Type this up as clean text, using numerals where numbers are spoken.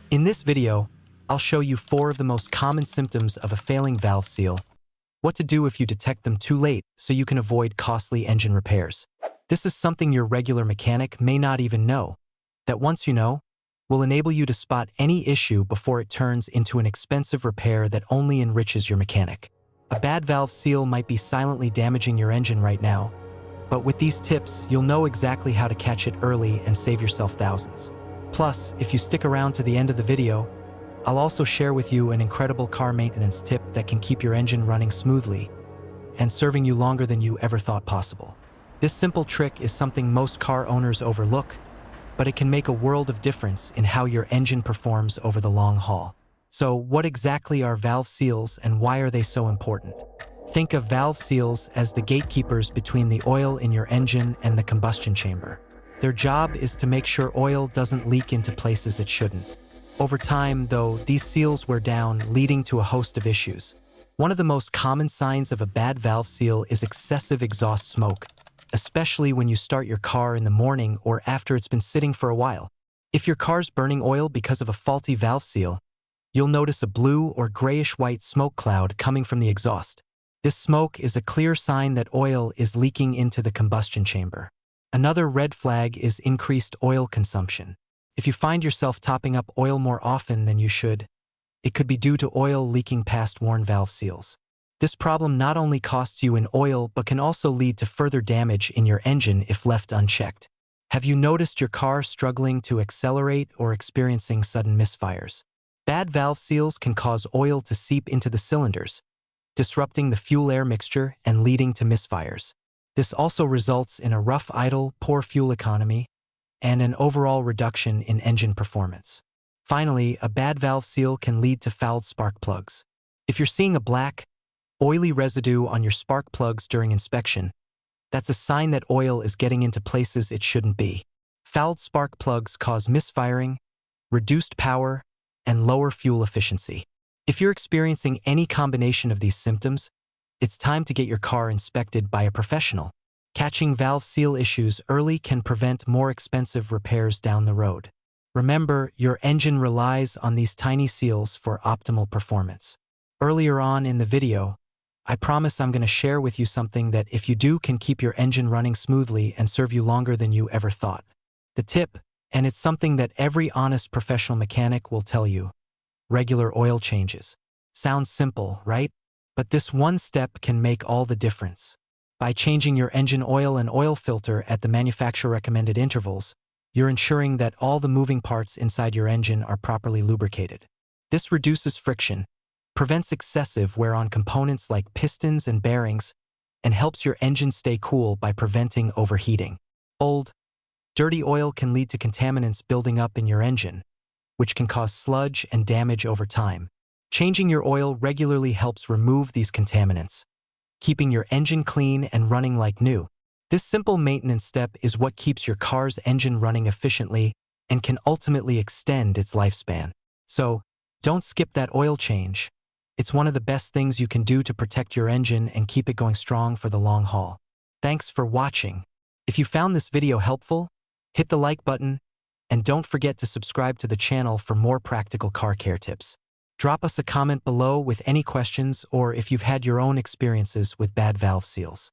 In this video, I'll show you 4 of the most common symptoms of a failing valve seal, what to do if you detect them too late so you can avoid costly engine repairs. This is something your regular mechanic may not even know, that once you know, will enable you to spot any issue before it turns into an expensive repair that only enriches your mechanic. A bad valve seal might be silently damaging your engine right now, but with these tips, you'll know exactly how to catch it early and save yourself thousands. Plus, if you stick around to the end of the video, I'll also share with you an incredible car maintenance tip that can keep your engine running smoothly and serving you longer than you ever thought possible. This simple trick is something most car owners overlook, but it can make a world of difference in how your engine performs over the long haul. So, what exactly are valve seals and why are they so important? Think of valve seals as the gatekeepers between the oil in your engine and the combustion chamber. Their job is to make sure oil doesn't leak into places it shouldn't. Over time, though, these seals wear down, leading to a host of issues. One of the most common signs of a bad valve seal is excessive exhaust smoke, especially when you start your car in the morning or after it's been sitting for a while. If your car's burning oil because of a faulty valve seal, you'll notice a blue or grayish-white smoke cloud coming from the exhaust. This smoke is a clear sign that oil is leaking into the combustion chamber. Another red flag is increased oil consumption. If you find yourself topping up oil more often than you should, it could be due to oil leaking past worn valve seals. This problem not only costs you in oil but can also lead to further damage in your engine if left unchecked. Have you noticed your car struggling to accelerate or experiencing sudden misfires? Bad valve seals can cause oil to seep into the cylinders, disrupting the fuel-air mixture and leading to misfires. This also results in a rough idle, poor fuel economy, and an overall reduction in engine performance. Finally, a bad valve seal can lead to fouled spark plugs. If you're seeing a black, oily residue on your spark plugs during inspection, that's a sign that oil is getting into places it shouldn't be. Fouled spark plugs cause misfiring, reduced power, and lower fuel efficiency. If you're experiencing any combination of these symptoms, it's time to get your car inspected by a professional. Catching valve seal issues early can prevent more expensive repairs down the road. Remember, your engine relies on these tiny seals for optimal performance. Earlier on in the video, I promise I'm going to share with you something that, if you do, can keep your engine running smoothly and serve you longer than you ever thought. The tip, and it's something that every honest professional mechanic will tell you: regular oil changes. Sounds simple, right? But this one step can make all the difference. By changing your engine oil and oil filter at the manufacturer-recommended intervals, you're ensuring that all the moving parts inside your engine are properly lubricated. This reduces friction, prevents excessive wear on components like pistons and bearings, and helps your engine stay cool by preventing overheating. Old, dirty oil can lead to contaminants building up in your engine, which can cause sludge and damage over time. Changing your oil regularly helps remove these contaminants, keeping your engine clean and running like new. This simple maintenance step is what keeps your car's engine running efficiently and can ultimately extend its lifespan. So, don't skip that oil change. It's one of the best things you can do to protect your engine and keep it going strong for the long haul. Thanks for watching. If you found this video helpful, hit the like button, and don't forget to subscribe to the channel for more practical car care tips. Drop us a comment below with any questions or if you've had your own experiences with bad valve seals.